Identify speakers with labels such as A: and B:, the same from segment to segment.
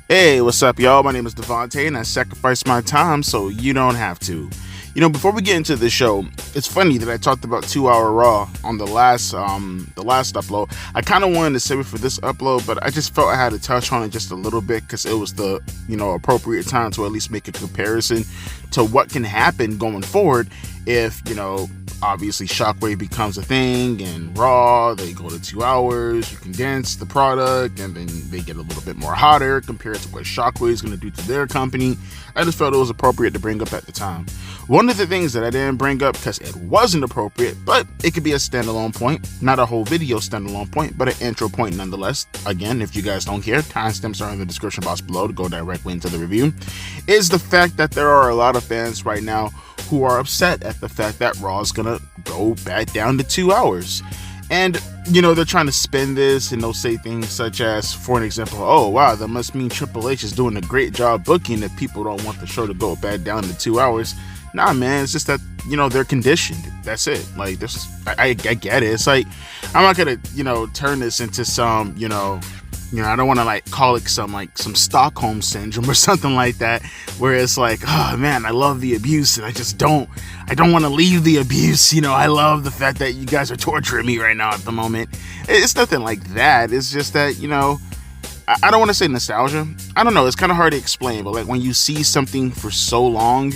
A: Hey, what's up, y'all? My name is Devontae, and I sacrifice my time so you don't have to. Before we get into the show, it's funny that I talked about 2 Hour Raw on the last upload. I kind of wanted to save it for this upload, but I just felt I had to touch on it just a little bit because it was the appropriate time to at least make a comparison to what can happen going forward if obviously Shockwave becomes a thing and Raw, they go to 2 hours, you condense the product, and then they get a little bit more hotter compared to what Shockwave is going to do to their company. I just felt it was appropriate to bring up at the time. One of the things that I didn't bring up because it wasn't appropriate, but it could be a standalone point, not a whole video standalone point, but an intro point nonetheless. Again, if you guys don't care, timestamps are in the description box below to go directly into the review, is the fact that there are a lot of fans right now who are upset at the fact that Raw is gonna go back down to 2 hours. And, they're trying to spin this and they'll say things such as, for an example, oh wow, that must mean Triple H is doing a great job booking if people don't want the show to go back down to 2 hours. Nah, man, it's just that, they're conditioned. That's it. Like, I get it. It's like, I'm not gonna, turn this into some, I don't want to call it some Stockholm syndrome or something like that, where it's like, oh man, I love the abuse and I don't want to leave the abuse. I love the fact that you guys are torturing me right now at the moment. It's nothing like that. It's just that, I don't want to say nostalgia. I don't know. It's kind of hard to explain, but when you see something for so long,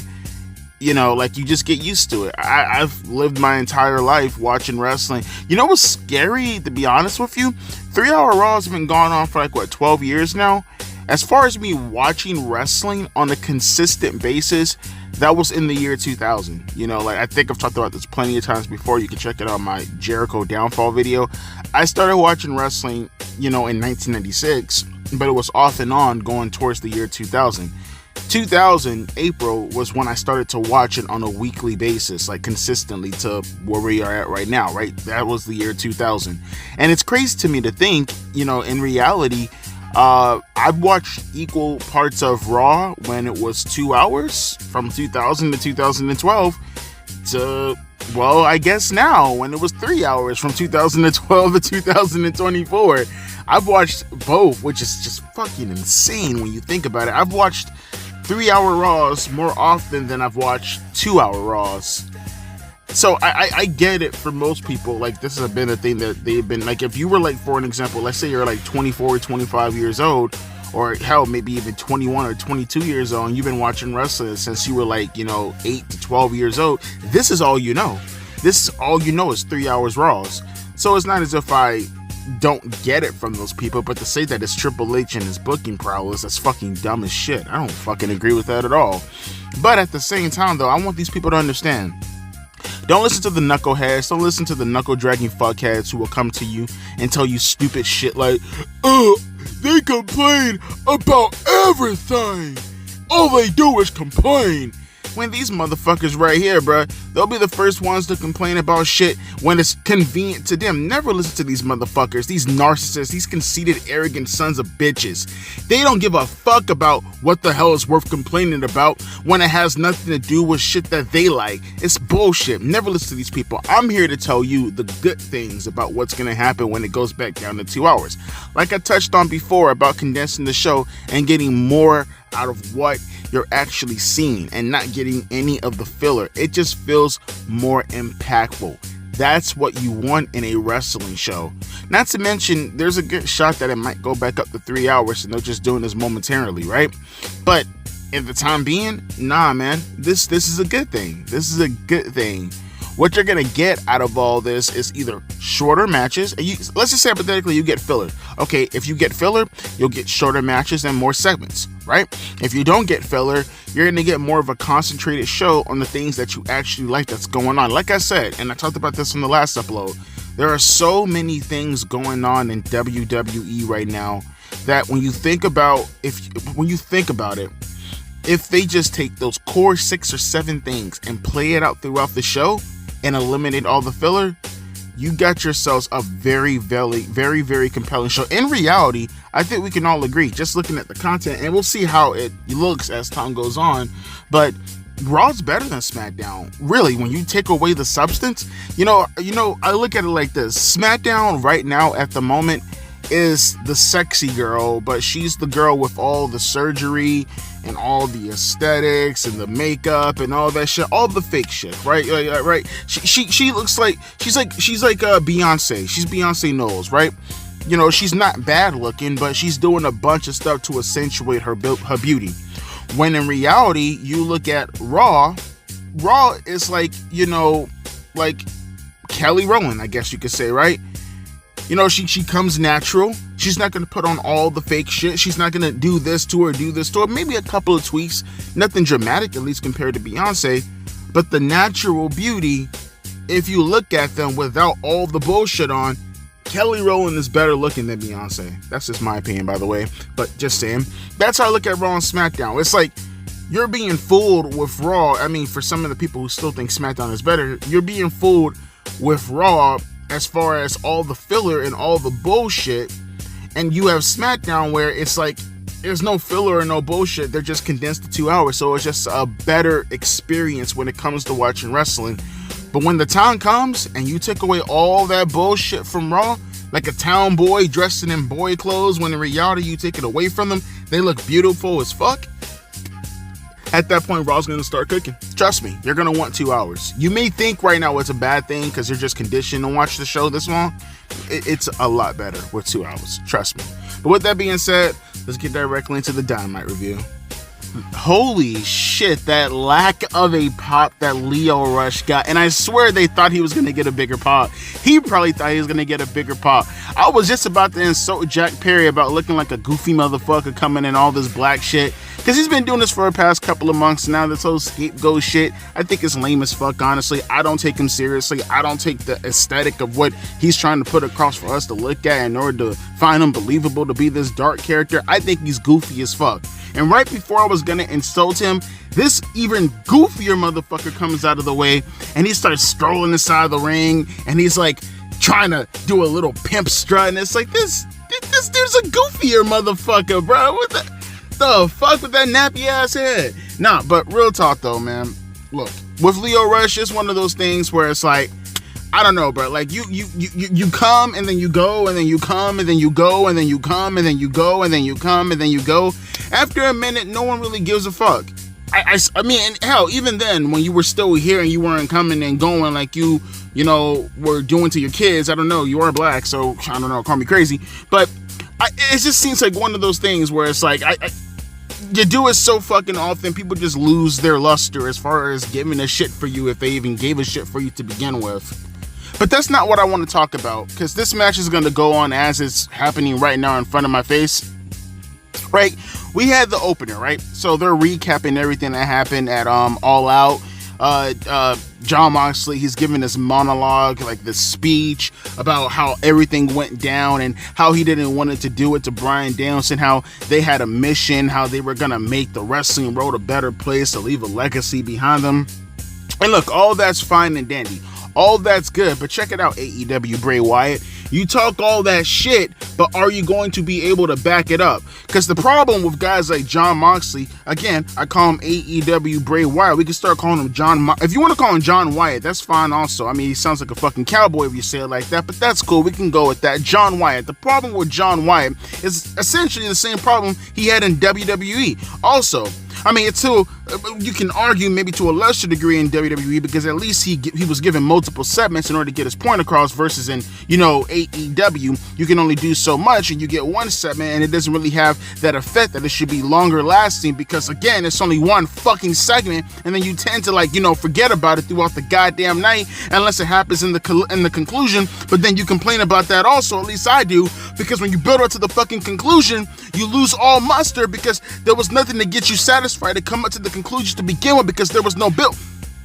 A: you just get used to it. I've lived my entire life watching wrestling. What's scary, to be honest with you? 3 Hour Raw has been going on for 12 years now. As far as me watching wrestling on a consistent basis, that was in the year 2000. I think I've talked about this plenty of times before. You can check it out on my Jericho Downfall video. I started watching wrestling, in 1996, but it was off and on going towards the year 2000. 2000 April was when I started to watch it on a weekly basis, consistently, to where we are at right now, right? That was the year 2000. And it's crazy to me to think, in reality, I've watched equal parts of Raw when it was 2 hours from 2000 to 2012 to, well, I guess now when it was 3 hours from 2012 to 2024. I've watched both, which is just fucking insane when you think about it. I've watched 3 Hour Raws more often than I've watched 2 Hour Raws. So I get it for most people. This has been a thing that they've been, if you were for an example, let's say you're 24 or 25 years old, or hell, maybe even 21 or 22 years old, and you've been watching wrestling since you were 8 to 12 years old. This is all you know. This is all you know is 3 Hours Raws. So it's not as if I don't get it from those people, but to say that it's Triple H and his booking prowess, that's fucking dumb as shit. I don't fucking agree with that at all. But at the same time, though, I want these people to understand. Don't listen to the knuckleheads. Don't listen to the knuckle-dragging fuckheads who will come to you and tell you stupid shit like, they complain about everything. All they do is complain. When these motherfuckers right here, bruh, they'll be the first ones to complain about shit when it's convenient to them. Never listen to these motherfuckers, these narcissists, these conceited, arrogant sons of bitches. They don't give a fuck about what the hell is worth complaining about when it has nothing to do with shit that they like. It's bullshit. Never listen to these people. I'm here to tell you the good things about what's going to happen when it goes back down to 2 hours. Like I touched on before about condensing the show and getting more out of what you're actually seeing and not getting any of the filler. It just feels more impactful. That's what you want in a wrestling show. Not to mention, there's a good shot that it might go back up to 3 hours and they're just doing this momentarily, right? But at the time being, nah, man, this is a good thing. This is a good thing. What you're gonna get out of all this is either shorter matches, and let's just say hypothetically you get filler. Okay, if you get filler, you'll get shorter matches and more segments, right? If you don't get filler, you're gonna get more of a concentrated show on the things that you actually like that's going on. Like I said, and I talked about this in the last upload, there are so many things going on in WWE right now that when you think about it, if they just take those core 6 or 7 things and play it out throughout the show and eliminate all the filler, you got yourselves a very, very, very, very compelling show. In reality, I think we can all agree, just looking at the content, and we'll see how it looks as time goes on, but Raw's better than SmackDown. Really, when you take away the substance, I look at it like this. SmackDown right now at the moment is the sexy girl, but she's the girl with all the surgery and all the aesthetics and the makeup and all that shit, all the fake shit, right? Right? She looks like she's like Beyonce. She's Beyonce Knowles, right? You know, she's not bad looking, but she's doing a bunch of stuff to accentuate her beauty. When in reality, you look at Raw is like, you know, like Kelly Rowland, I guess you could say, right? You know, she comes natural. She's not going to put on all the fake shit. She's not going to do this to her. Maybe a couple of tweaks. Nothing dramatic, at least compared to Beyonce. But the natural beauty, if you look at them without all the bullshit on, Kelly Rowland is better looking than Beyonce. That's just my opinion, by the way. But just saying. That's how I look at Raw and SmackDown. It's like you're being fooled with Raw. I mean, for some of the people who still think SmackDown is better, you're being fooled with Raw as far as all the filler and all the bullshit, and you have SmackDown where it's like there's no filler and no bullshit. They're just condensed to 2 hours, so it's just a better experience when it comes to watching wrestling. But when the time comes and you take away all that bullshit from Raw, like a town boy dressed in boy clothes, when in reality you take it away from them, they look beautiful as fuck. At that point, Raw's going to start cooking. Trust me, you're going to want 2 hours. You may think right now it's a bad thing because you're just conditioned to watch the show this long. It's a lot better with 2 hours. Trust me. But with that being said, let's get directly into the Dynamite review. Holy shit, that lack of a pop that Lio Rush got. And I swear they thought he was going to get a bigger pop. He probably thought he was going to get a bigger pop. I was just about to insult Jack Perry about looking like a goofy motherfucker coming in all this black shit. Because he's been doing this for the past couple of months now, this whole scapegoat shit. I think it's lame as fuck, honestly. I don't take him seriously. I don't take the aesthetic of what he's trying to put across for us to look at in order to find him believable to be this dark character. I think he's goofy as fuck. And right before I was gonna insult him, this even goofier motherfucker comes out of the way and he starts strolling inside the ring and he's like trying to do a little pimp strut, and it's like this dude's a goofier motherfucker, bro. What the fuck with that nappy ass head? Nah, but real talk though, man. Look, with Lio Rush, it's one of those things where it's like, I don't know, bro. Like you come and then you go and then you come and then you go and then you come and then you go and then you come and then you go. After a minute, no one really gives a fuck. I mean, and hell, even then, when you were still here and you weren't coming and going like you know, were doing to your kids, I don't know, you are black, so I don't know, call me crazy, but it just seems like one of those things where it's like, you do it so fucking often, people just lose their luster as far as giving a shit for you if they even gave a shit for you to begin with. But that's not what I want to talk about, because this match is going to go on as it's happening right now in front of my face. Right? We had the opener, right? So they're recapping everything that happened at All Out. Jon Moxley, he's giving this monologue, like this speech about how everything went down and how he didn't want it to do it to Bryan Danielson, how they had a mission, how they were going to make the wrestling world a better place, to leave a legacy behind them. And look, all that's fine and dandy. All that's good, but check it out, AEW Bray Wyatt. You talk all that shit, but are you going to be able to back it up? Because the problem with guys like Jon Moxley, again, I call him AEW Bray Wyatt. We can start calling him if you want to call him John Wyatt, that's fine also. I mean, he sounds like a fucking cowboy if you say it like that, but that's cool. We can go with that. John Wyatt. The problem with John Wyatt is essentially the same problem he had in WWE. Also, I mean, it's too, you can argue maybe to a lesser degree in WWE, because at least he was given multiple segments in order to get his point across, versus in, you know, AEW, you can only do so much and you get one segment and it doesn't really have that effect that it should be longer lasting, because again, it's only one fucking segment and then you tend to, like, you know, forget about it throughout the goddamn night unless it happens in the conclusion. But then you complain about that also, at least I do, because when you build up to the fucking conclusion, you lose all muster because there was nothing to get you satisfied to come up to the conclusion to begin with, because there was no build.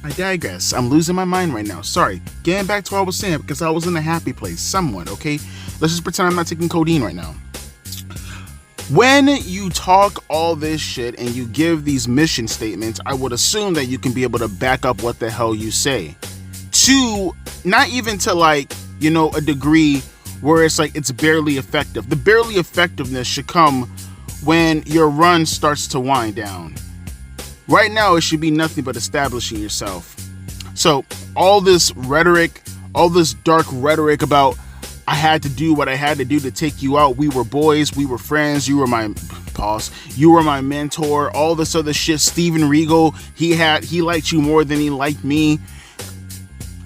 A: I digress. I'm losing my mind right now. Sorry. Getting back to what I was saying, because I was in a happy place somewhat, okay? Let's just pretend I'm not taking codeine right now. When you talk all this shit and you give these mission statements, I would assume that you can be able to back up what the hell you say. To, not even to, like, you know, a degree where it's like it's barely effective. The barely effectiveness should come when your run starts to wind down. Right now, it should be nothing but establishing yourself. So all this rhetoric, all this dark rhetoric about I had to do what I had to do to take you out. We were boys. We were friends. You were my boss. You were my mentor. All this other shit. Steven Regal, he liked you more than he liked me.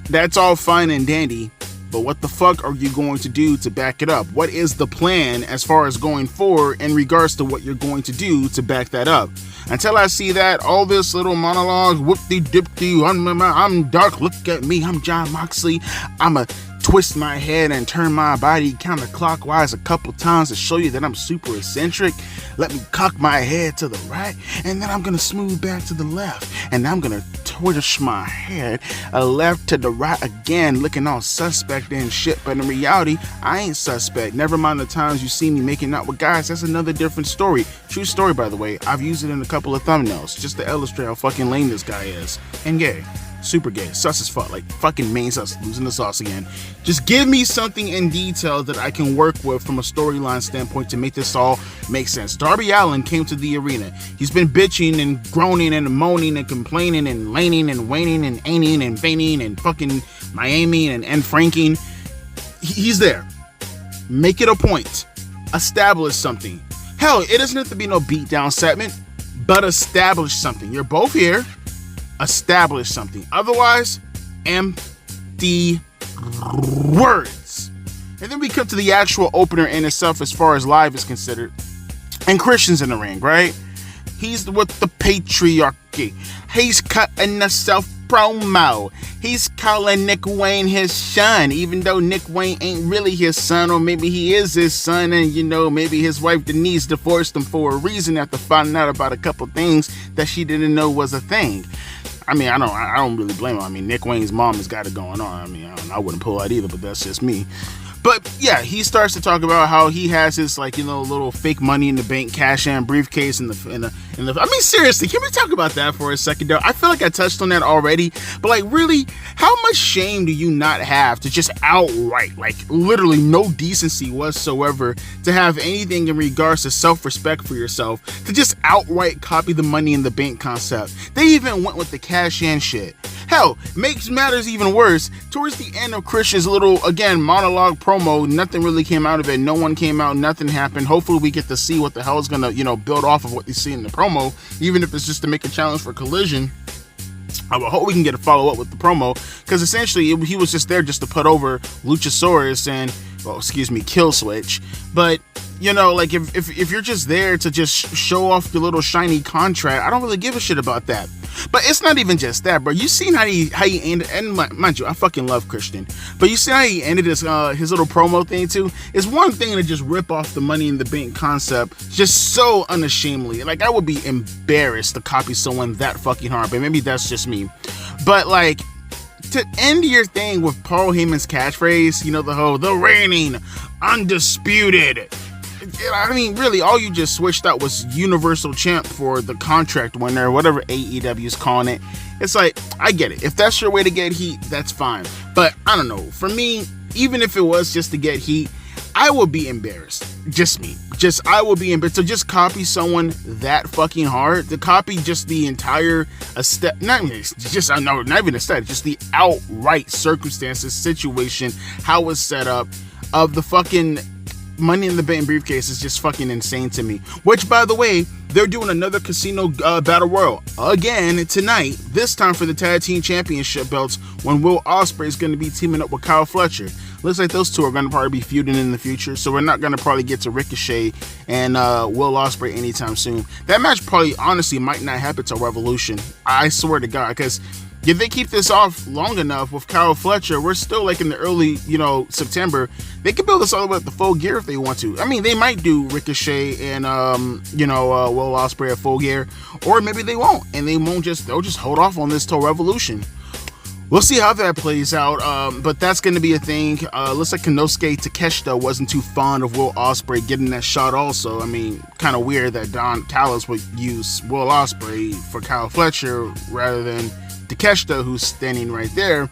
A: That's all fine and dandy. But what the fuck are you going to do to back it up? What is the plan as far as going forward in regards to what you're going to do to back that up? Until I see that, all this little monologue, whoop-de-dip-de, I'm dark, look at me, I'm Jon Moxley, I'ma twist my head and turn my body counterclockwise a couple times to show you that I'm super eccentric. Let me cock my head to the right, and then I'm gonna smooth back to the left, and I'm gonna twist my head left to the right again, looking all suspect and shit. But in reality, I ain't suspect. Never mind the times you see me making out with guys. That's another different story. True story, by the way. I've used it in a couple of thumbnails just to illustrate how fucking lame this guy is and gay. Super gay, sus as fuck, like fucking main sus, losing the sauce again. Just give me something in detail that I can work with from a storyline standpoint to make this all make sense. Darby Allin came to the arena. He's been bitching and groaning and moaning and complaining and laning and waning and aining and feigning and fucking Miami and franking. He's there. Make it a point. Establish something. Hell, it doesn't have to be no beatdown segment, but establish something. You're both here. Establish something. Otherwise, empty words. And then we come to the actual opener in itself as far as live is considered. And Christian's in the ring, right? He's with the patriarchy. He's cutting a self-promo. He's calling Nick Wayne his son, even though Nick Wayne ain't really his son, or maybe he is his son, and maybe his wife Denise divorced him for a reason after finding out about a couple things that she didn't know was a thing. I mean, I don't really blame him. I mean, Nick Wayne's mom has got it going on. I mean, I wouldn't pull out either, but that's just me. But yeah, he starts to talk about how he has his little fake money in the bank cash in briefcase in the. I mean, seriously, can we talk about that for a second though? I feel like I touched on that already, but like really, how much shame do you not have to just outright, like literally no decency whatsoever, to have anything in regards to self-respect for yourself, to just outright copy the money in the bank concept? They even went with the cash in shit. Hell, makes matters even worse. Towards the end of Christian's little, again, monologue promo, nothing really came out of it. No one came out. Nothing happened. Hopefully we get to see what the hell is going to, build off of what you see in the promo, even if it's just to make a challenge for Collision. I hope we can get a follow-up with the promo, because essentially he was just there just to put over Luchasaurus and, Kill Switch. But, if you're just there to just show off your little shiny contract, I don't really give a shit about that. But it's not even just that, bro. You seen how he ended, and mind you, I fucking love Christian, but you see how he ended his little promo thing too? It's one thing to just rip off the money in the bank concept just so unashamedly. Like, I would be embarrassed to copy someone that fucking hard, but maybe that's just me. But like, to end your thing with Paul Heyman's catchphrase, the reigning, undisputed. I mean, really, all you just switched out was Universal Champ for the contract winner, whatever AEW is calling it. It's like, I get it. If that's your way to get heat, that's fine. But I don't know. For me, even if it was just to get heat, I would be embarrassed. Just me. I would be embarrassed. So just copy someone that fucking hard, to copy just the entire not even aesthetic, just the outright circumstances, situation, how it's set up of the fucking Money in the Bank briefcase is just fucking insane to me. Which, by the way, they're doing another Casino Battle Royal again tonight, this time for the Tag Team Championship belts, when Will Ospreay is going to be teaming up with Kyle Fletcher. Looks like those two are going to probably be feuding in the future, so we're not going to probably get to Ricochet and Will Ospreay anytime soon. That match probably, honestly, might not happen till Revolution. I swear to God, because if they keep this off long enough with Kyle Fletcher, we're still like in the early, September. They could build this all the way up to Full Gear if they want to. I mean, they might do Ricochet and, Will Ospreay at Full Gear, or maybe they won't, and they'll just hold off on this till Revolution. We'll see how that plays out, but that's going to be a thing. Looks like Konosuke Takeshita wasn't too fond of Will Ospreay getting that shot also. I mean, kind of weird that Don Callis would use Will Ospreay for Kyle Fletcher rather than Takeshita, who's standing right there.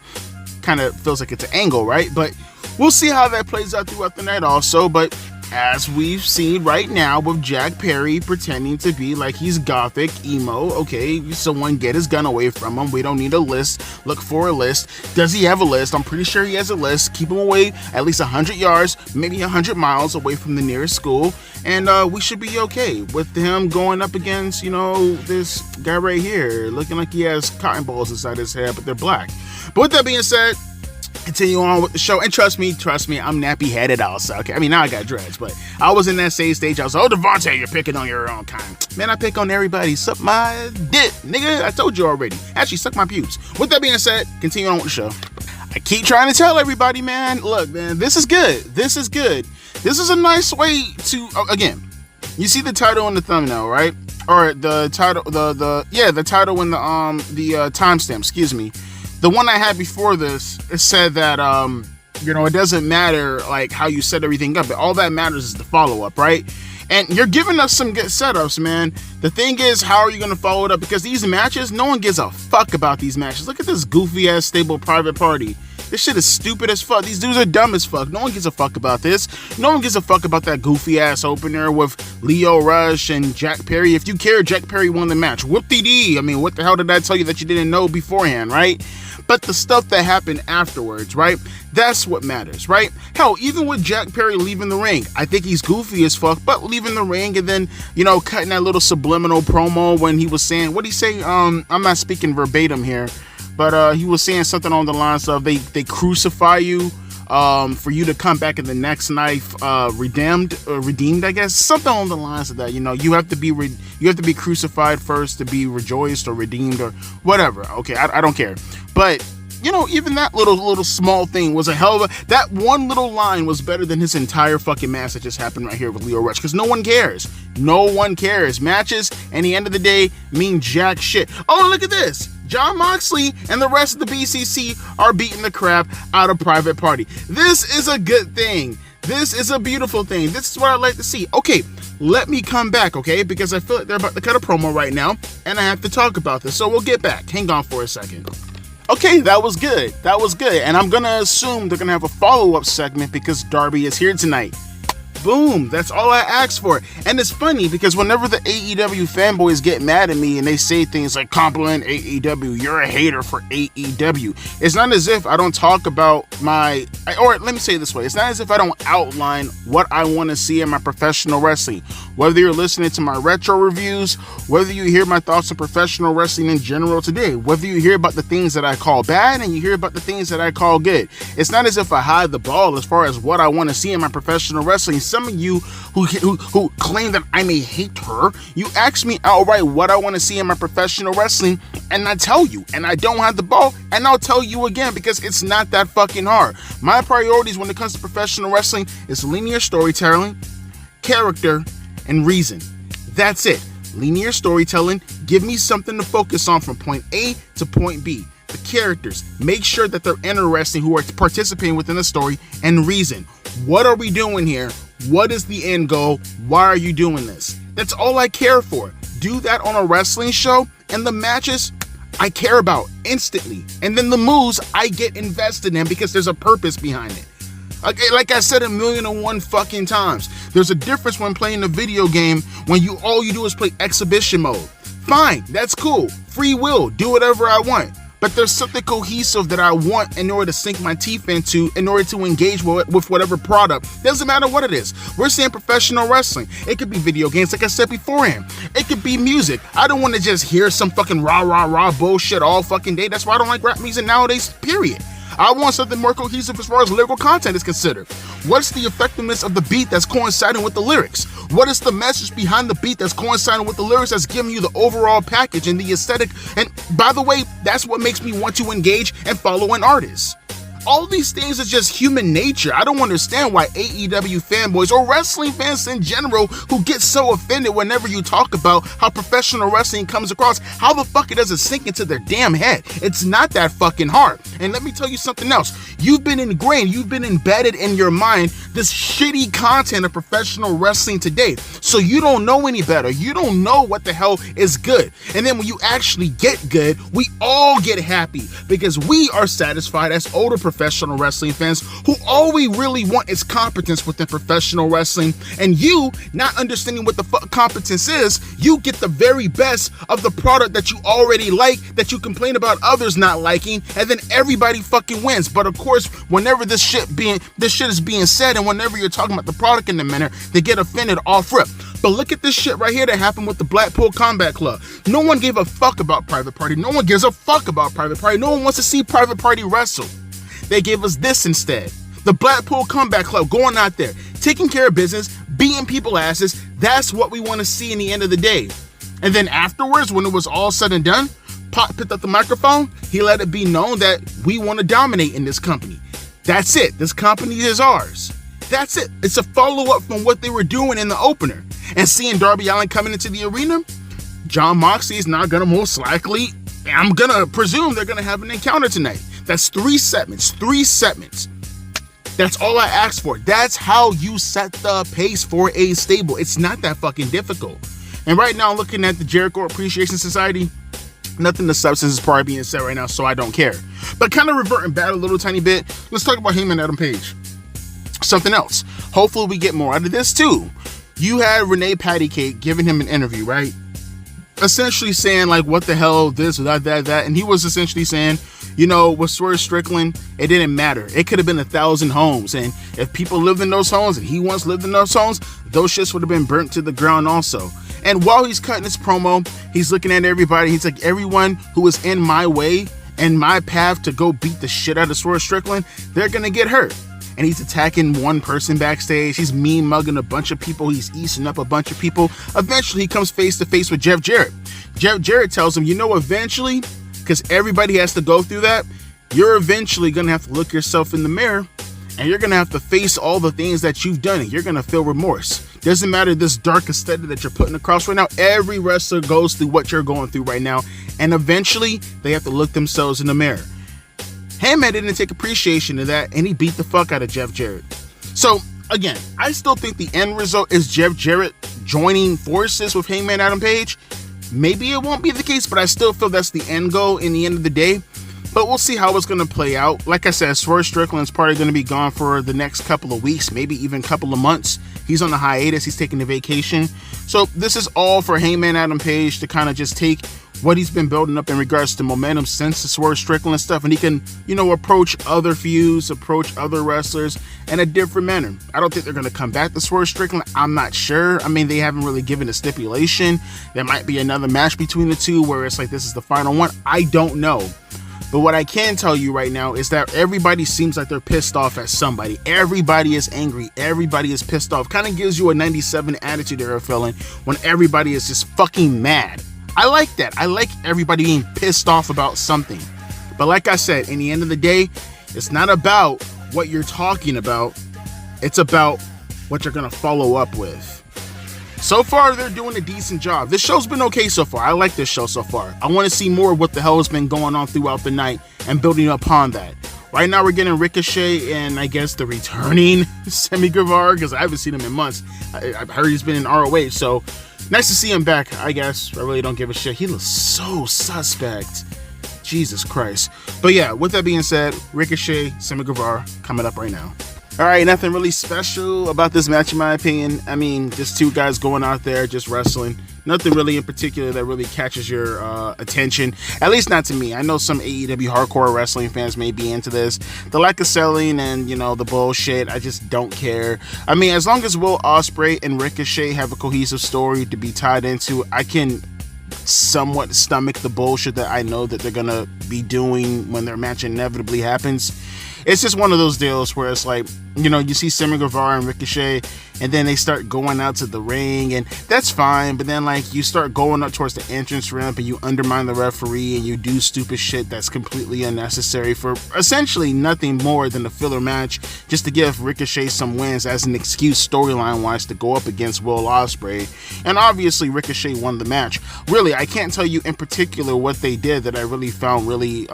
A: Kind of feels like it's an angle, right? But we'll see how that plays out throughout the night also. But as we've seen right now with Jack Perry pretending to be like he's gothic, emo. Okay, someone get his gun away from him. We don't need a list. Look for a list. Does he have a list? I'm pretty sure he has a list. Keep him away at least 100 yards, maybe 100 miles away from the nearest school, and we should be okay with him going up against, this guy right here, looking like he has cotton balls inside his head, but they're black. But with that being said, continue on with the show, and trust me, I'm nappy-headed also, okay? I mean, now I got dreads, but I was in that same stage. I was like, oh, Devontae, you're picking on your own kind. Man, I pick on everybody. Suck my dick, nigga. I told you already. Actually, suck my pubes. With that being said, continue on with the show. I keep trying to tell everybody, man, look, man, this is good. This is good. This is a nice way to, again, you see the title and the thumbnail, right? Or the title, the title and the timestamp, excuse me. The one I had before this, it said that, it doesn't matter, like, how you set everything up. But all that matters is the follow-up, right? And you're giving us some good setups, man. The thing is, how are you going to follow it up? Because these matches, no one gives a fuck about these matches. Look at this goofy-ass stable private party. This shit is stupid as fuck. These dudes are dumb as fuck. No one gives a fuck about this. No one gives a fuck about that goofy-ass opener with Lio Rush and Jack Perry. If you care, Jack Perry won the match. Whoop-dee-dee. I mean, what the hell did I tell you that you didn't know beforehand, right? But the stuff that happened afterwards, right? That's what matters, right? Hell, even with Jack Perry leaving the ring, I think he's goofy as fuck, but leaving the ring and then, cutting that little subliminal promo when he was saying, what'd he say? I'm not speaking verbatim here, but he was saying something on the lines of they crucify you for you to come back in the next night redeemed, I guess. Something on the lines of that. You have to be crucified first to be rejoiced or redeemed or whatever. Okay, I don't care. But even that little small thing was a hell of a... That one little line was better than his entire fucking match that just happened right here with Lio Rush, because no one cares. No one cares. Matches, at the end of the day, mean jack shit. Oh, look at this. Jon Moxley and the rest of the BCC are beating the crap out of Private Party. This is a good thing. This is a beautiful thing. This is what I like to see. Okay, let me come back, okay? Because I feel like they're about to cut a promo right now, and I have to talk about this. So we'll get back. Hang on for a second. Okay, that was good. That was good. And I'm going to assume they're going to have a follow-up segment because Darby is here tonight. Boom, that's all I asked for. And it's funny because whenever the AEW fanboys get mad at me and they say things like compliment AEW, you're a hater for AEW. It's not as if I don't talk about or let me say it this way. It's not as if I don't outline what I want to see in my professional wrestling. Whether you're listening to my retro reviews, whether you hear my thoughts on professional wrestling in general today, whether you hear about the things that I call bad and you hear about the things that I call good. It's not as if I hide the ball as far as what I want to see in my professional wrestling. Some of you who claim that I'm a hater, you ask me outright what I want to see in my professional wrestling, and I tell you, and I don't have the ball, and I'll tell you again because it's not that fucking hard. My priorities when it comes to professional wrestling is linear storytelling, character, and reason. That's it. Linear storytelling, give me something to focus on from point A to point B. The characters, make sure that they're interesting who are participating within the story, and reason. What are we doing here? What is the end goal? Why are you doing this? That's all I care for. Do that on a wrestling show, and the matches I care about instantly. And then the moves I get invested in because there's a purpose behind it. Like I said 1,000,001 fucking times, there's a difference when playing a video game when all you do is play exhibition mode. Fine, that's cool. Free will, do whatever I want. But there's something cohesive that I want in order to sink my teeth into, in order to engage with whatever product. Doesn't matter what it is. We're saying professional wrestling. It could be video games, like I said beforehand. It could be music. I don't want to just hear some fucking rah bullshit all fucking day. That's why I don't like rap music nowadays, period. I want something more cohesive as far as lyrical content is considered. What's the effectiveness of the beat that's coinciding with the lyrics? What is the message behind the beat that's coinciding with the lyrics that's giving you the overall package and the aesthetic? And by the way, that's what makes me want to engage and follow an artist. All these things is just human nature. I don't understand why AEW fanboys or wrestling fans in general who get so offended whenever you talk about how professional wrestling comes across. How the fuck it doesn't sink into their damn head? It's not that fucking hard. And let me tell you something else. You've been ingrained, you've been embedded in your mind this shitty content of professional wrestling today. So you don't know any better. You don't know what the hell is good. And then when you actually get good, we all get happy because we are satisfied as older professionals professional wrestling fans who all we really want is competence within professional wrestling, and you not understanding what the fuck competence is, you get the very best of the product that you already like, that you complain about others not liking, and then everybody fucking wins. But of course, whenever this shit is being said, and whenever you're talking about the product in the manner, they get offended off rip. But look at this shit right here that happened with the Blackpool Combat Club. No one gave a fuck about Private Party. No one gives a fuck about Private Party. No one wants to see Private Party wrestle. They gave us this instead. The Blackpool Combat Club going out there, taking care of business, beating people asses. That's what we want to see in the end of the day. And then afterwards, when it was all said and done, Pac picked up the microphone. He let it be known that we want to dominate in this company. That's it. This company is ours. That's it. It's a follow-up from what they were doing in the opener. And seeing Darby Allin coming into the arena, Jon Moxley is not going to most likely, I'm going to presume they're going to have an encounter tonight. That's 3 segments. 3 segments. That's all I asked for. That's how you set the pace for a stable. It's not that fucking difficult. And right now, looking at the Jericho Appreciation Society, nothing of substance is probably being said right now, so I don't care. But kind of reverting back a little tiny bit, let's talk about him and Adam Page. Something else. Hopefully we get more out of this too. You had Renee Pattycake giving him an interview, right? Essentially saying like, what the hell, this, that, and he was essentially saying, you know, with Swerve Strickland, it didn't matter. It could have been 1,000 homes, and if people lived in those homes, and he once lived in those homes, those shits would have been burnt to the ground also. And while he's cutting his promo, he's looking at everybody. He's like, everyone who is in my way and my path to go beat the shit out of Swerve Strickland, they're gonna get hurt. And he's attacking one person backstage. He's mean mugging a bunch of people. He's easing up a bunch of people. Eventually, he comes face to face with Jeff Jarrett. Jeff Jarrett tells him, you know, eventually, because everybody has to go through that, you're eventually going to have to look yourself in the mirror, and you're going to have to face all the things that you've done, and you're going to feel remorse. Doesn't matter this dark aesthetic that you're putting across right now. Every wrestler goes through what you're going through right now, and eventually, they have to look themselves in the mirror. Heyman didn't take appreciation of that, and he beat the fuck out of Jeff Jarrett. So, again, I still think the end result is Jeff Jarrett joining forces with Heyman Adam Page. Maybe it won't be the case, but I still feel that's the end goal in the end of the day. But we'll see how it's going to play out. Like I said, Swerve Strickland's probably going to be gone for the next couple of weeks, maybe even a couple of months. He's on the hiatus. He's taking a vacation. So this is all for Heyman Adam Page to kind of just take what he's been building up in regards to momentum since the Swerve Strickland stuff, and he can, you know, approach other feuds, approach other wrestlers in a different manner. I don't think they're going to come back to Swerve Strickland. I'm not sure. I mean, they haven't really given a stipulation. There might be another match between the two where it's like this is the final one. I don't know. But what I can tell you right now is that everybody seems like they're pissed off at somebody. Everybody is angry. Everybody is pissed off. Kind of gives you a 97 attitude they're feeling when everybody is just fucking mad. I like that. I like everybody being pissed off about something. But like I said, in the end of the day, it's not about what you're talking about. It's about what you're going to follow up with. So far, they're doing a decent job. This show's been okay so far. I like this show so far. I want to see more of what the hell has been going on throughout the night and building upon that. Right now, we're getting Ricochet and I guess the returning Sammy Guevara, because I haven't seen him in months. I've heard he's been in ROH, so nice to see him back, I guess. I really don't give a shit. He looks so suspect. Jesus Christ. But yeah, with that being said, Ricochet, Sammy Guevara coming up right now. Alright, nothing really special about this match in my opinion. I mean, just two guys going out there, just wrestling. Nothing really in particular that really catches your attention. At least not to me. I know some AEW hardcore wrestling fans may be into this. The lack of selling and, you know, the bullshit, I just don't care. I mean, as long as Will Ospreay and Ricochet have a cohesive story to be tied into, I can somewhat stomach the bullshit that I know that they're gonna be doing when their match inevitably happens. It's just one of those deals where it's like, you know, you see Sammy Guevara and Ricochet, and then they start going out to the ring, and that's fine, but then, like, you start going up towards the entrance ramp, and you undermine the referee, and you do stupid shit that's completely unnecessary for essentially nothing more than a filler match, just to give Ricochet some wins as an excuse storyline-wise to go up against Will Ospreay, and obviously Ricochet won the match. Really, I can't tell you in particular what they did that I really found really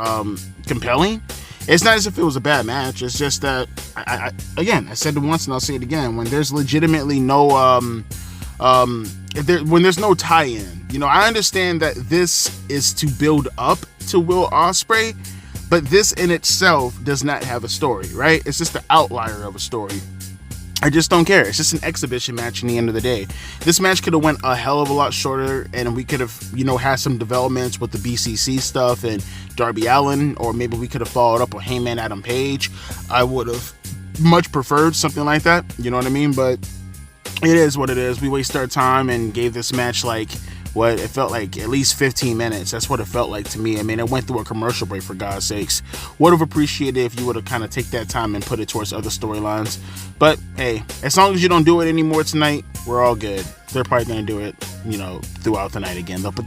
A: compelling. It's not as if it was a bad match. It's just that, I said it once and I'll say it again. When there's legitimately no, when there's no tie-in, you know, I understand that this is to build up to Will Ospreay, But this in itself does not have a story, right? It's just the outlier of a story. I just don't care. It's just an exhibition match in the end of the day. This match could have went a hell of a lot shorter, and we could have, had some developments with the BCC stuff and Darby Allin, or maybe we could have followed up with Heyman Adam Page. I would have much preferred something like that, you know what I mean? But it is what it is. We wasted our time and gave this match what it felt like at least 15 minutes. That's what it felt like to me. I mean, it went through a commercial break, for God's sakes. Would have appreciated if you would have kind of take that time and put it towards other storylines. But hey, as long as you don't do it anymore tonight, we're all good. They're probably going to do it, throughout the night again, though. But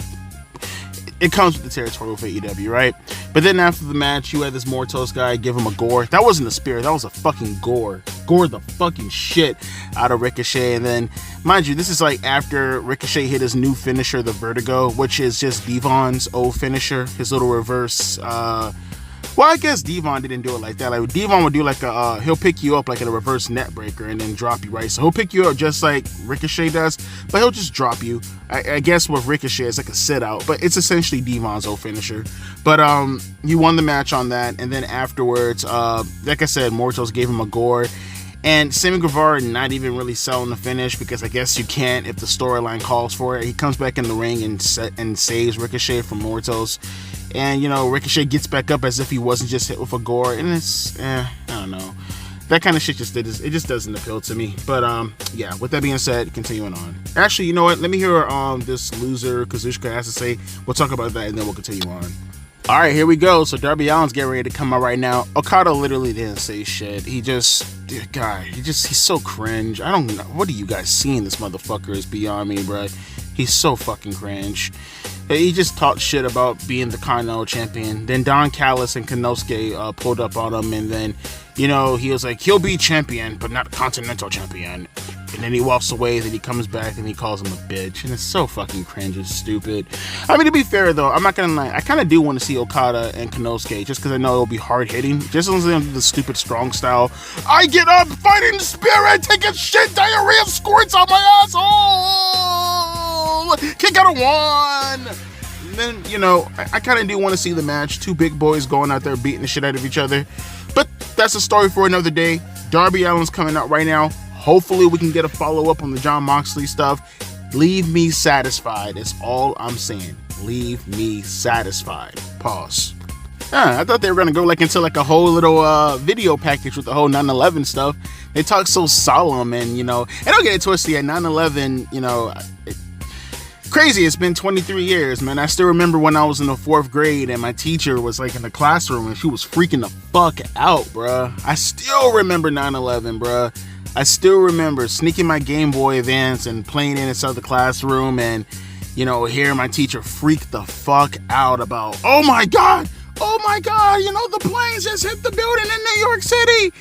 A: it comes with the territory with AEW, right? But then after the match, you had this Mortos guy give him a gore. That wasn't a spear. That was a fucking gore. Gore the fucking shit out of Ricochet. And then, mind you, this is after Ricochet hit his new finisher, the Vertigo, which is just Devon's old finisher, his little reverse. I guess Devon didn't do it like that. Devon would do he'll pick you up in a reverse net breaker and then drop you, right? So he'll pick you up just like Ricochet does, but he'll just drop you. I guess with Ricochet, it's like a sit out, but it's essentially Devon's old finisher. But he won the match on that, and then afterwards, like I said, Mortos gave him a gore. And Sammy Guevara not even really selling the finish, because I guess you can't if the storyline calls for it. He comes back in the ring and saves Ricochet from Mortos. And, Ricochet gets back up as if he wasn't just hit with a gore. And it's, I don't know. That kind of shit just doesn't appeal to me. But, yeah, with that being said, continuing on. Actually, you know what? Let me hear this loser Kazuchika has to say. We'll talk about that and then we'll continue on. All right, here we go. So Darby Allin's getting ready to come out right now. Okada literally didn't say shit. He's so cringe. I don't know. What do you guys seeing? This motherfucker is beyond me, bro. He's so fucking cringe. He just talked shit about being the Continental Champion. Then Don Callis and Konosuke pulled up on him, and then, he was like, he'll be champion, but not Continental Champion. And then he walks away, then he comes back and he calls him a bitch. And it's so fucking cringe and stupid. I mean, to be fair though, I'm not gonna lie, I kind of do want to see Okada and Konosuke, just because I know it'll be hard hitting. Just as long as the stupid strong style. I get up, fighting spirit, taking shit, diarrhea squirts on my asshole. Kick out a one. And then, I kind of do want to see the match. Two big boys going out there beating the shit out of each other. But that's a story for another day. Darby Allin's coming out right now. Hopefully we can get a follow-up on the Jon Moxley stuff. Leave me satisfied. That's all I'm saying. Leave me satisfied. Pause. I thought they were going to go into a whole little video package with the whole 9/11 stuff. They talk so solemn and, and don't get it twisted yet. 9/11, crazy. It's been 23 years, man. I still remember when I was in the 4th grade and my teacher was in the classroom and she was freaking the fuck out, bruh. I still remember 9/11, bruh. I still remember sneaking my Game Boy Advance and playing it inside the classroom and, hearing my teacher freak the fuck out about, oh my God, the planes just hit the building in New York City.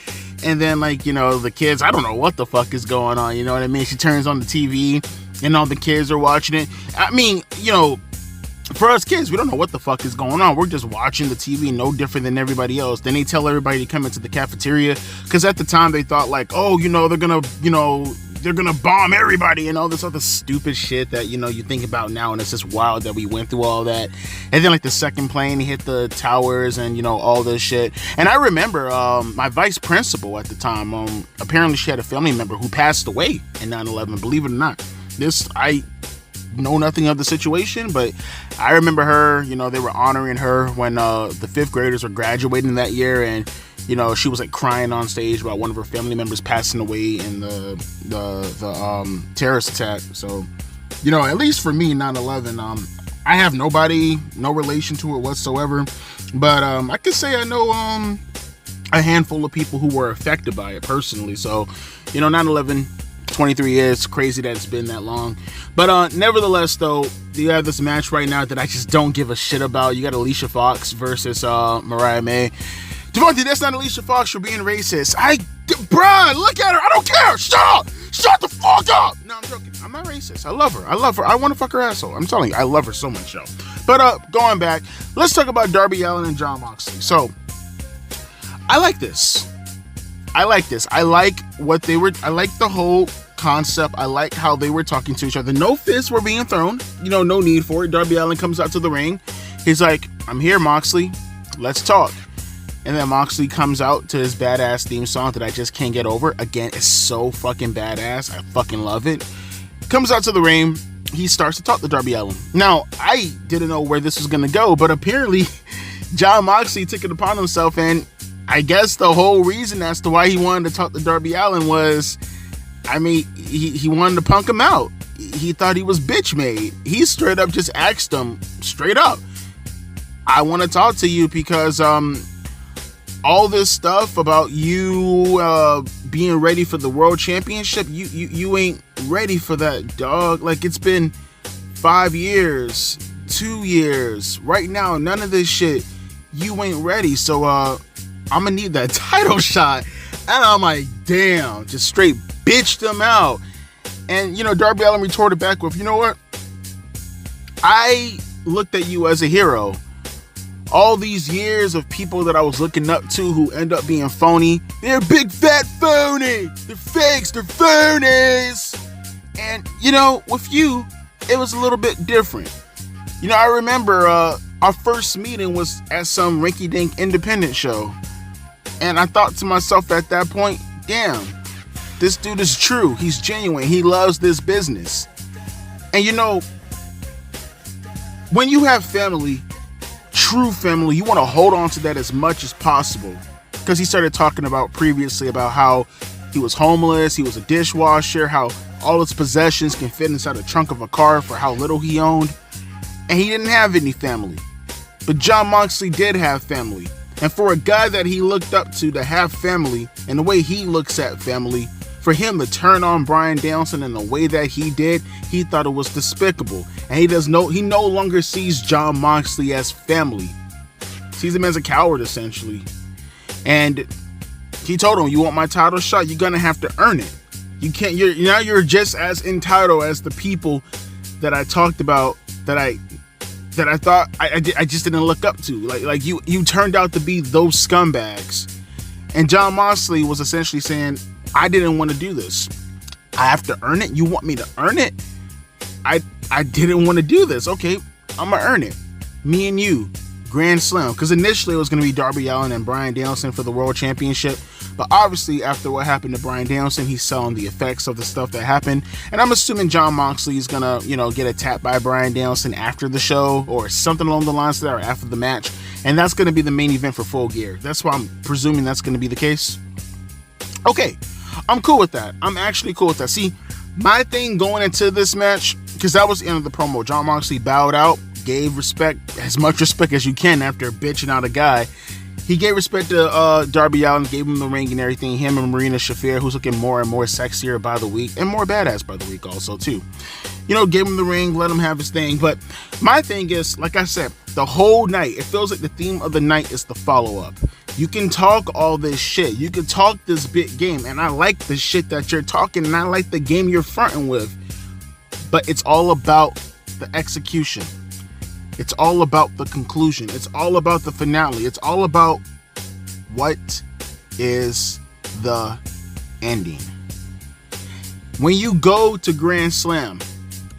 A: And then, the kids, I don't know what the fuck is going on, you know what I mean? She turns on the TV and all the kids are watching it. I mean, for us kids, we don't know what the fuck is going on. We're just watching the TV, no different than everybody else. Then they tell everybody to come into the cafeteria, because at the time they thought they're gonna bomb everybody and all this other stupid shit that you think about now, and it's just wild that we went through all that. And then the second plane hit the towers and all this shit. And I remember my vice principal at the time, apparently she had a family member who passed away in 9/11, believe it or not. I know nothing of the situation, but I remember her, they were honoring her when the 5th graders were graduating that year, and she was crying on stage about one of her family members passing away in the terrorist attack. So at least for me, 9/11, I have no relation to it whatsoever, but I could say I know a handful of people who were affected by it personally. So 9/11, 23 years, crazy that it's been that long. But nevertheless, though, you have this match right now that I just don't give a shit about. You got Alicia Fox versus Mariah May. Devontae, that's not Alicia Fox for being racist. Bruh, look at her. I don't care. Shut up. Shut the fuck up. No, I'm joking. I'm not racist. I love her. I want to fuck her asshole. I'm telling you, I love her so much, though. But going back, let's talk about Darby Allin and Jon Moxley. So, I like this. I like what they were. I like the whole concept. I like how they were talking to each other. No fists were being thrown. No need for it. Darby Allin comes out to the ring. He's like, I'm here, Moxley. Let's talk. And then Moxley comes out to his badass theme song that I just can't get over. Again, it's so fucking badass. I fucking love it. Comes out to the ring. He starts to talk to Darby Allin. Now, I didn't know where this was going to go, but apparently Jon Moxley took it upon himself, and I guess the whole reason as to why he wanted to talk to Darby Allin was, I mean, he wanted to punk him out. He thought he was bitch made. He straight up just asked him, straight up, I want to talk to you because all this stuff about you being ready for the world championship, you ain't ready for that, dog. Like, it's been 5 years, 2 years, right now, none of this shit, you ain't ready. So I'm gonna need that title shot. And I'm like, damn, just straight bitched him out. And Darby Allin retorted back with, you know what, I looked at you as a hero. All these years of people that I was looking up to who end up being phony, they're big fat phony. They're fakes. They're phonies. And, with you, it was a little bit different. I remember our first meeting was at some rinky-dink independent show. And I thought to myself at that point, damn, this dude is true. He's genuine. He loves this business. And, when you have family, true family, you want to hold on to that as much as possible, because he started talking about previously about how he was homeless, he was a dishwasher, how all his possessions can fit inside the trunk of a car for how little he owned, and he didn't have any family. But Jon Moxley did have family, and for a guy that he looked up to have family and the way he looks at family, for him to turn on Bryan Danielson in the way that he did, he thought it was despicable. And he no longer sees Jon Moxley as family. Sees him as a coward, essentially. And he told him, you want my title shot? You're gonna have to earn it. You can't, you're just as entitled as the people that I talked about, that I thought I just didn't look up to. Like you turned out to be those scumbags. And Jon Moxley was essentially saying, I didn't want to do this. I have to earn it? You want me to earn it? I didn't want to do this. Okay, I'm going to earn it. Me and you, Grand Slam. Because initially it was going to be Darby Allin and Bryan Danielson for the World Championship. But obviously after what happened to Bryan Danielson, he's selling the effects of the stuff that happened. And I'm assuming Jon Moxley is going to, get attacked by Bryan Danielson after the show or something along the lines of that, or after the match. And that's going to be the main event for Full Gear. That's why I'm presuming that's going to be the case. Okay, I'm cool with that. I'm actually cool with that. See, my thing going into this match, because that was the end of the promo, Jon Moxley bowed out, gave respect, as much respect as you can after bitching out a guy. He gave respect to Darby Allin, gave him the ring and everything. Him and Marina Shafir, who's looking more and more sexier by the week, and more badass by the week also too. Gave him the ring, let him have his thing. But my thing is, like I said, the whole night, it feels like the theme of the night is the follow-up. You can talk all this shit. You can talk this big game, and I like the shit that you're talking, and I like the game you're fronting with. But it's all about the execution. It's all about the conclusion. It's all about the finale. It's all about what is the ending. When you go to Grand Slam,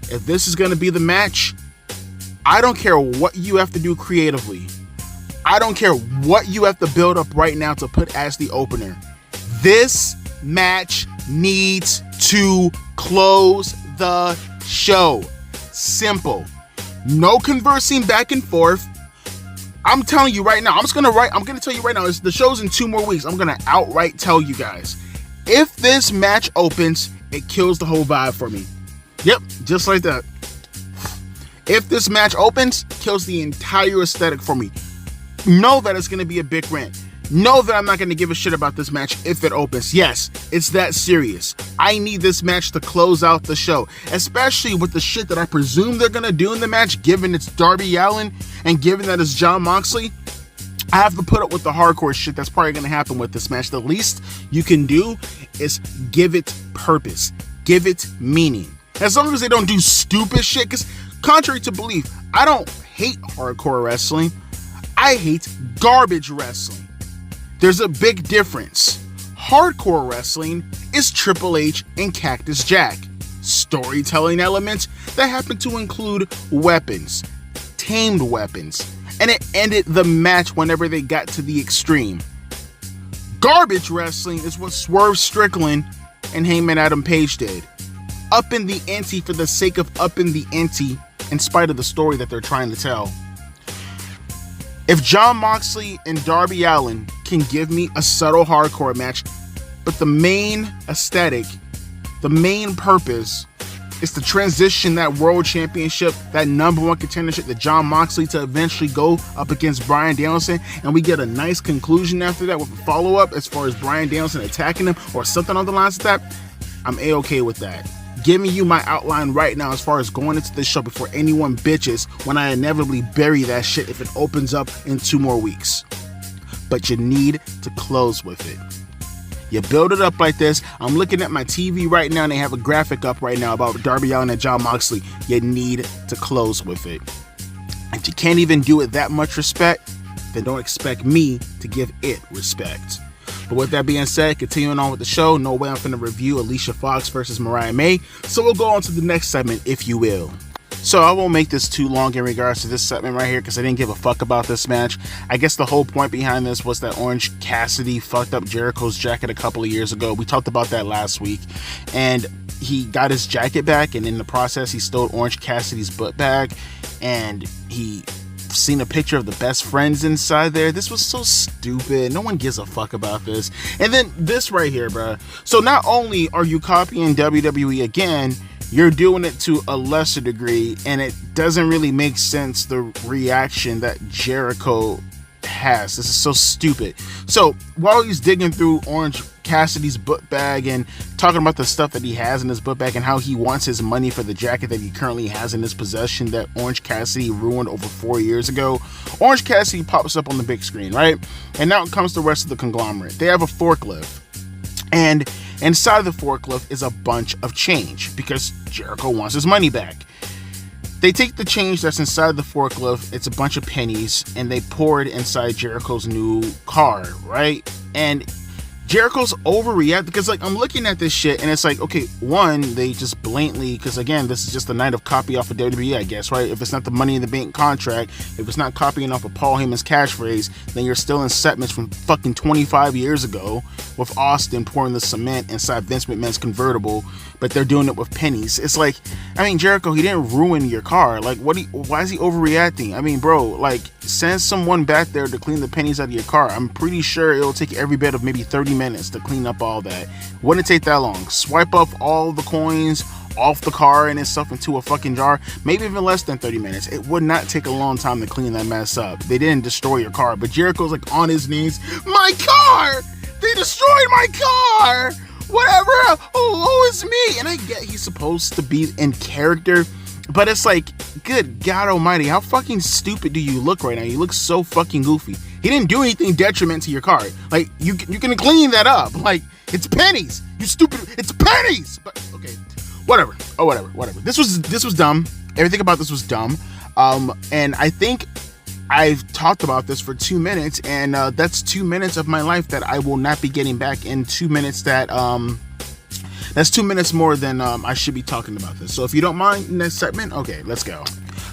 A: if this is going to be the match, I don't care what you have to do creatively. I don't care what you have to build up right now to put as the opener. This match needs to close the show. Simple. No conversing back and forth. I'm telling you right now, I'm going to tell you right now, the show's in 2 more weeks. I'm going to outright tell you guys, if this match opens, it kills the whole vibe for me. Yep, just like that. If this match opens, kills the entire aesthetic for me. Know that it's going to be a big rant. Know that I'm not going to give a shit about this match if it opens. Yes, it's that serious. I need this match to close out the show, especially with the shit that I presume they're going to do in the match, given it's Darby Allin and given that it's Jon Moxley. I have to put up with the hardcore shit that's probably going to happen with this match. The least you can do is give it purpose, give it meaning. As long as they don't do stupid shit, because contrary to belief, I don't hate hardcore wrestling. I hate garbage wrestling. There's a big difference. Hardcore wrestling is Triple H and Cactus Jack. Storytelling elements that happen to include weapons, tamed weapons, and it ended the match whenever they got to the Extreme. Garbage wrestling is what Swerve Strickland and Heyman Adam Page did. Upping the ante for the sake of upping the ante in spite of the story that they're trying to tell. If Jon Moxley and Darby Allin can give me a subtle hardcore match, but the main aesthetic, the main purpose is to transition that world championship, that number one contendership to Jon Moxley to eventually go up against Bryan Danielson, and we get a nice conclusion after that with a follow-up as far as Bryan Danielson attacking him or something on the lines of that, I'm A-okay with that. Giving you my outline right now as far as going into this show before anyone bitches when I inevitably bury that shit if it opens up in 2 more weeks. But you need to close with it. You build it up like this. I'm looking at my TV right now and they have a graphic up right now about Darby Allin and Jon Moxley. You need to close with it. If you can't even do it that much respect, then don't expect me to give it respect. But with that being said, continuing on with the show, no way I'm finna review Alicia Fox versus Mariah May. So we'll go on to the next segment, if you will. So I won't make this too long in regards to this segment right here because I didn't give a fuck about this match. I guess the whole point behind this was that Orange Cassidy fucked up Jericho's jacket a couple of years ago. We talked about that last week. And he got his jacket back, and in the process he stole Orange Cassidy's book bag, and he seen a picture of the best friends inside there. This was so stupid. No one gives a fuck about this. And then this right here, bruh. So not only are you copying WWE again, you're doing it to a lesser degree, and it doesn't really make sense, the reaction that Jericho has. This is so stupid. So while he's digging through Orange Cassidy's book bag and talking about the stuff that he has in his book bag and how he wants his money for the jacket that he currently has in his possession that Orange Cassidy ruined over 4 years ago, Orange Cassidy pops up on the big screen, right? And now comes the rest of the conglomerate. They have a forklift, and inside the forklift is a bunch of change because Jericho wants his money back. They take the change that's inside the forklift, it's a bunch of pennies, and they pour it inside Jericho's new car, right? And Jericho's overreacting because, like, I'm looking at this shit and it's like, okay, one, they just blatantly, because again, this is just a night of copy off of WWE, I guess, right? If it's not the Money in the Bank contract, if it's not copying off of Paul Heyman's catchphrase, then you're still in segments from fucking 25 years ago with Austin pouring the cement inside Vince McMahon's convertible, but they're doing it with pennies. It's like, I mean, Jericho, he didn't ruin your car. Like, why is he overreacting? I mean, bro, like, send someone back there to clean the pennies out of your car. I'm pretty sure it'll take every bit of maybe 30 minutes to clean up all that. Wouldn't take that long. Swipe up all the coins off the car and then stuff into a fucking jar. Maybe even less than 30 minutes. It would not take a long time to clean that mess up. They didn't destroy your car, but Jericho's like on his knees. My car! They destroyed my car! Whatever! Oh, it's me! And I get he's supposed to be in character, but it's like, good God almighty, how fucking stupid do you look right now? You look so fucking goofy. He didn't do anything detriment to your car. Like, you can clean that up. Like, it's pennies. You stupid. It's pennies. But okay, whatever. Oh, whatever. This was dumb. Everything about this was dumb. And I think I've talked about this for 2 minutes, and that's 2 minutes of my life that I will not be getting back in 2 minutes. That's 2 minutes more than I should be talking about this. So if you don't mind, next segment, okay, let's go.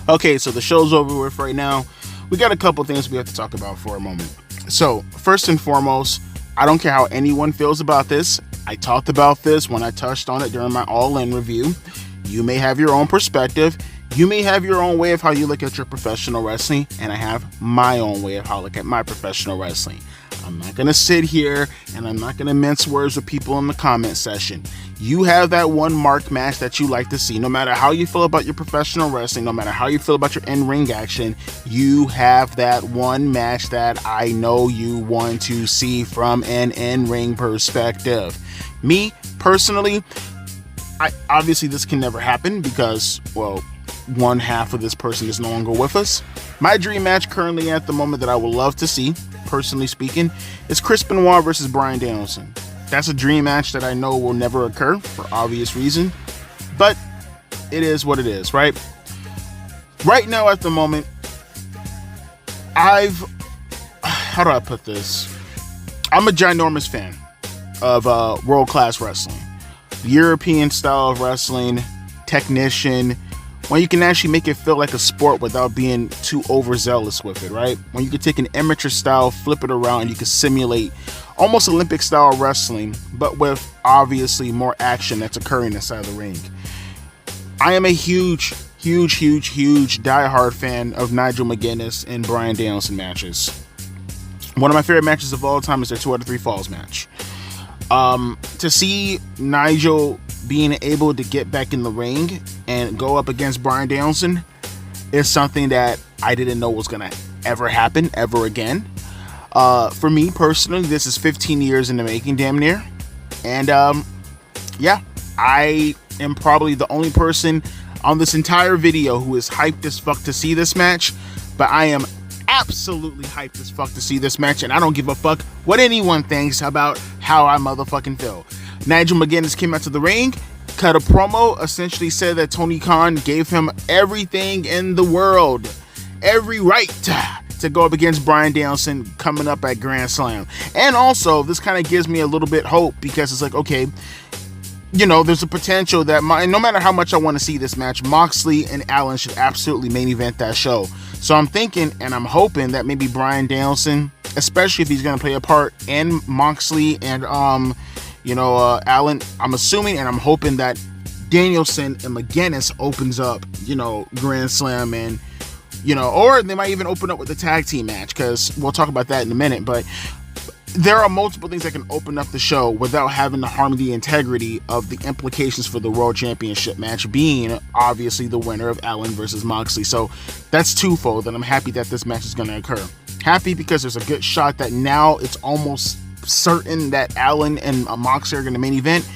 A: Okay, so the show's over with right now. We got a couple things we have to talk about for a moment. So first and foremost, I don't care how anyone feels about this. I talked about this when I touched on it during my All-In review. You may have your own perspective. You may have your own way of how you look at your professional wrestling, and I have my own way of how I look at my professional wrestling. I'm not going to sit here and I'm not going to mince words with people in the comment section. You have that one mark match that you like to see. No matter how you feel about your professional wrestling, no matter how you feel about your in-ring action, you have that one match that I know you want to see from an in-ring perspective. Me, personally, obviously this can never happen because, well, one half of this person is no longer with us. My dream match currently at the moment that I would love to see, personally speaking, is Chris Benoit versus Bryan Danielson. That's a dream match that I know will never occur for obvious reason, but it is what it is, right? Right now at the moment, how do I put this? I'm a ginormous fan of world-class wrestling. European style of wrestling, technician, when you can actually make it feel like a sport without being too overzealous with it, right? When you can take an amateur style, flip it around, and you can simulate almost Olympic style wrestling, but with obviously more action that's occurring inside the ring. I am a huge diehard fan of Nigel Mcguiness and Bryan Danielson matches. One of my favorite matches of all time is their 2 out of 3 falls match. To see Nigel being able to get back in the ring and go up against Bryan Danielson is something that I didn't know was going to ever happen ever again. For me personally, this is 15 years in the making, damn near. And yeah, I am probably the only person on this entire video who is hyped as fuck to see this match, but I am absolutely hyped as fuck to see this match, and I don't give a fuck what anyone thinks about how I motherfucking feel. Nigel Mcguiness came out to the ring, cut a promo, essentially said that Tony Khan gave him everything in the world, every right to go up against Bryan Danielson coming up at Grand Slam. And also, this kind of gives me a little bit hope, because it's like, okay, you know, there's a potential that no matter how much I want to see this match, Moxley and Allen should absolutely main event that show. So I'm thinking and I'm hoping that maybe Bryan Danielson, especially if he's going to play a part in Moxley and Allen, I'm assuming and I'm hoping that Danielson and Mcguiness opens up, Grand Slam, and or they might even open up with the tag team match, because we'll talk about that in a minute. But there are multiple things that can open up the show without having to harm the integrity of the implications for the World Championship match, being obviously the winner of Allen versus Moxley. So that's twofold, and I'm happy that this match is going to occur. Happy because there's a good shot that now it's almost certain that Allen and Moxley are going to main event,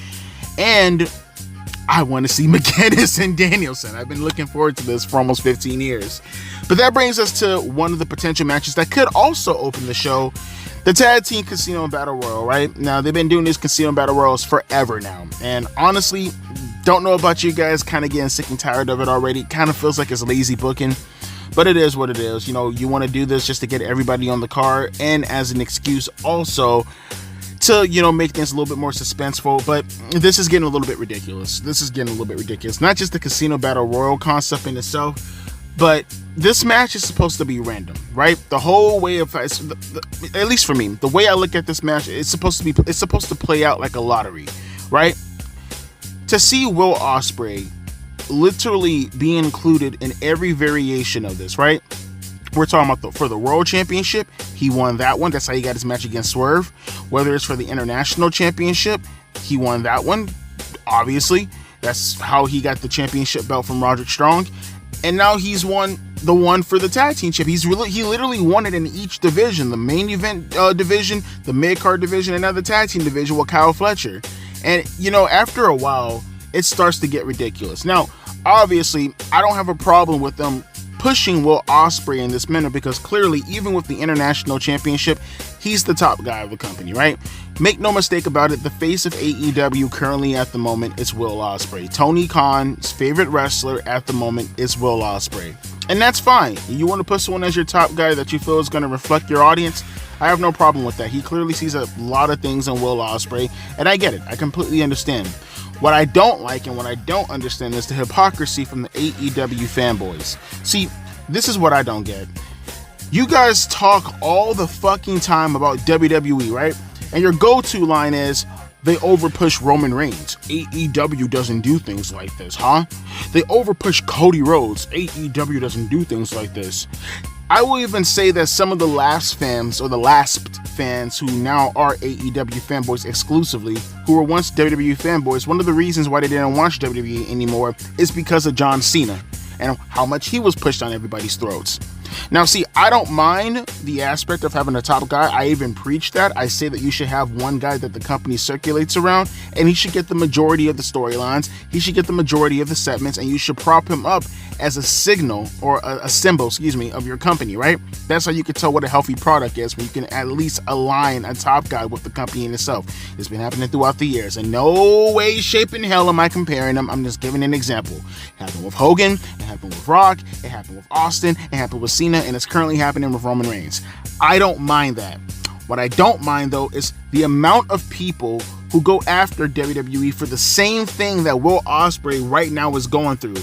A: and I want to see Mcguiness and Danielson. I've been looking forward to this for almost 15 years. But that brings us to one of the potential matches that could also open the show. The Tag Team Casino Battle Royal, right? Now, they've been doing these Casino Battle Royals forever now. And honestly, don't know about you guys, kind of getting sick and tired of it already. Kind of feels like it's lazy booking. But it is what it is. You want to do this just to get everybody on the card, and as an excuse also to, make things a little bit more suspenseful. But this is getting a little bit ridiculous. Not just the Casino Battle Royal concept in itself, but this match is supposed to be random, right? The whole way of, at least for me, the way I look at this match, it's supposed to play out like a lottery, right? To see Will Ospreay literally be included in every variation of this, right? We're talking about for the World Championship, he won that one. That's how he got his match against Swerve. Whether it's for the International Championship, he won that one. Obviously, that's how he got the championship belt from Roderick Strong. And now he's won the one for the tag team chip. He literally won it in each division: the main event division, the mid-card division, and now the tag team division with Kyle Fletcher. And after a while, it starts to get ridiculous. Now, obviously, I don't have a problem with them pushing Will Ospreay in this manner, because clearly, even with the International Championship, he's the top guy of the company, right? Make no mistake about it, the face of AEW currently at the moment is Will Ospreay. Tony Khan's favorite wrestler at the moment is Will Ospreay. And that's fine. You want to put someone as your top guy that you feel is going to reflect your audience, I have no problem with that. He clearly sees a lot of things in Will Ospreay, and I get it. I completely understand. What I don't like and what I don't understand is the hypocrisy from the AEW fanboys. See, this is what I don't get. You guys talk all the fucking time about WWE, right? And your go-to line is, they overpush Roman Reigns. AEW doesn't do things like this, huh? They overpush Cody Rhodes. AEW doesn't do things like this. I will even say that some of the last fans, or the last fans who now are AEW fanboys exclusively, who were once WWE fanboys, one of the reasons why they didn't watch WWE anymore is because of John Cena and how much he was pushed on everybody's throats. Now, see, I don't mind the aspect of having a top guy. I even preach that. I say that you should have one guy that the company circulates around, and he should get the majority of the storylines. He should get the majority of the segments, and you should prop him up as a signal, or a symbol, of your company, right? That's how you can tell what a healthy product is, when you can at least align a top guy with the company in itself. It's been happening throughout the years. In no way, shape, in hell am I comparing them. I'm just giving an example. It happened with Hogan. It happened with Rock. It happened with Austin. It happened with Cena, and it's currently happening with Roman Reigns. I don't mind that. What I don't mind, though, is the amount of people who go after WWE for the same thing that Will Ospreay right now is going through.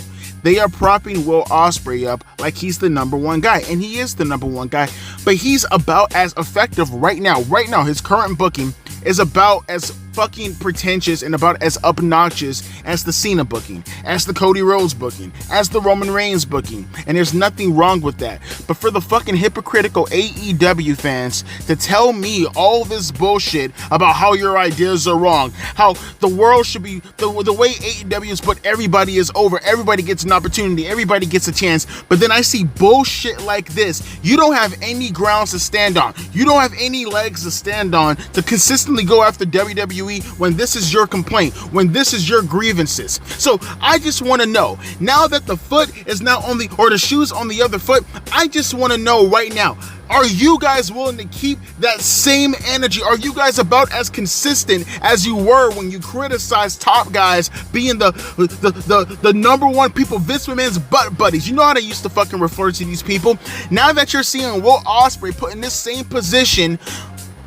A: They are propping Will Ospreay up like he's the number one guy, and he is the number one guy, but he's about as effective right now. Right now, his current booking is about as fucking pretentious and about as obnoxious as the Cena booking, as the Cody Rhodes booking, as the Roman Reigns booking, and there's nothing wrong with that. But for the fucking hypocritical AEW fans to tell me all this bullshit about how your ideas are wrong, how the world should be, the way AEW is, but everybody is over, everybody gets an opportunity, everybody gets a chance, but then I see bullshit like this. You don't have any grounds to stand on. You don't have any legs to stand on to consistently go after WWE when this is your complaint, when this is your grievances. So I just want to know, now that the foot is now on the, or the shoe's on the other foot, I just want to know right now, are you guys willing to keep that same energy? Are you guys about as consistent as you were when you criticized top guys being the number one people, Vince McMahon's butt buddies? You know how they used to fucking refer to these people? Now that you're seeing Will Ospreay put in this same position,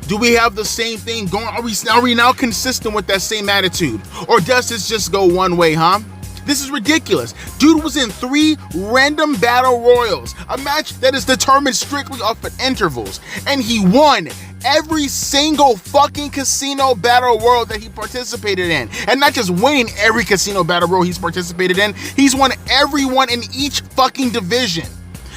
A: do we have the same thing going? Are we now consistent with that same attitude? Or does this just go one way, huh? This is ridiculous. Dude was in 3 random battle royals, a match that is determined strictly off of intervals, and he won every single fucking casino battle royal that he participated in. And not just winning every casino battle royal he's participated in, he's won every one in each fucking division.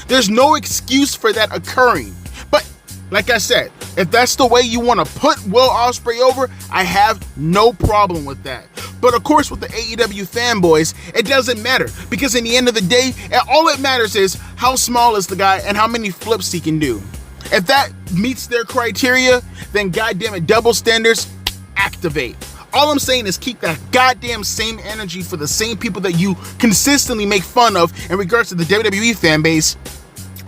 A: There's no excuse for that occurring. But like I said, if that's the way you want to put Will Ospreay over, I have no problem with that. But of course, with the AEW fanboys, it doesn't matter, because in the end of the day, all it matters is how small is the guy and how many flips he can do. If that meets their criteria, then goddamn it, double standards, activate. All I'm saying is keep that goddamn same energy for the same people that you consistently make fun of in regards to the WWE fan base,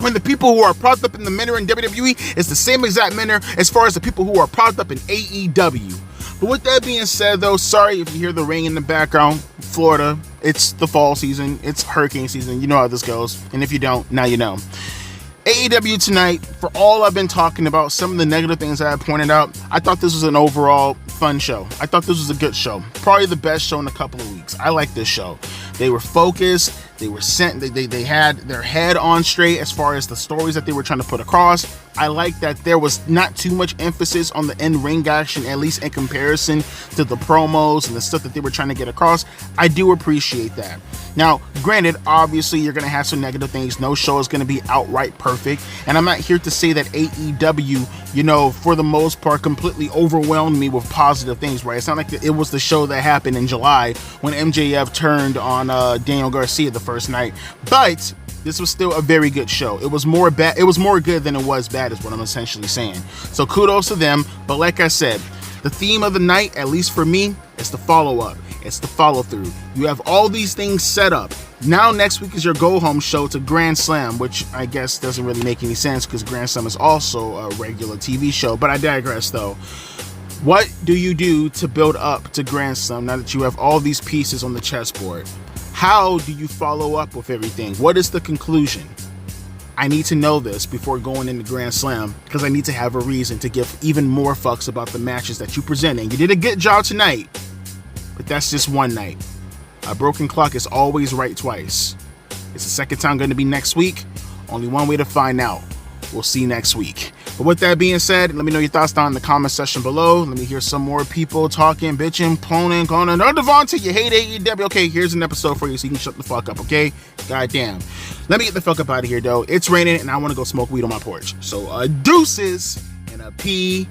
A: when the people who are propped up in the manner in WWE is the same exact manner as far as the people who are propped up in AEW. But with that being said, though, sorry if you hear the rain in the background. Florida, it's the fall season, it's hurricane season, you know how this goes, and if you don't, now you know. AEW tonight, for all I've been talking about, some of the negative things I have pointed out, I thought this was an overall fun show. I thought this was a good show. Probably the best show in a couple of weeks. I like this show. They were focused, they were sent, they had their head on straight as far as the stories that they were trying to put across. I like that there was not too much emphasis on the in-ring action, at least in comparison to the promos and the stuff that they were trying to get across. I do appreciate that. Now, granted, obviously, you're going to have some negative things. No show is going to be outright perfect. And I'm not here to say that AEW, for the most part, completely overwhelmed me with positive things, right? It's not like it was the show that happened in July when MJF turned on Daniel Garcia the first night. But this was still a very good show. It was more good than it was bad, is what I'm essentially saying. So kudos to them. But like I said, the theme of the night, at least for me, is the follow-up. It's the follow-through. You have all these things set up. Now next week is your go-home show to Grand Slam, which I guess doesn't really make any sense because Grand Slam is also a regular TV show. But I digress, though. What do you do to build up to Grand Slam now that you have all these pieces on the chessboard? How do you follow up with everything? What is the conclusion? I need to know this before going into Grand Slam, because I need to have a reason to give even more fucks about the matches that you present. And you did a good job tonight, but that's just one night. A broken clock is always right twice. It's the second time going to be next week. Only one way to find out. We'll see you next week. But with that being said, let me know your thoughts down in the comment section below. Let me hear some more people talking, bitching, cloning, calling. Oh, Devontae, you hate AEW. Okay, here's an episode for you so you can shut the fuck up, okay? Goddamn. Let me get the fuck up out of here, though. It's raining and I want to go smoke weed on my porch. So, deuces and a P-eyes.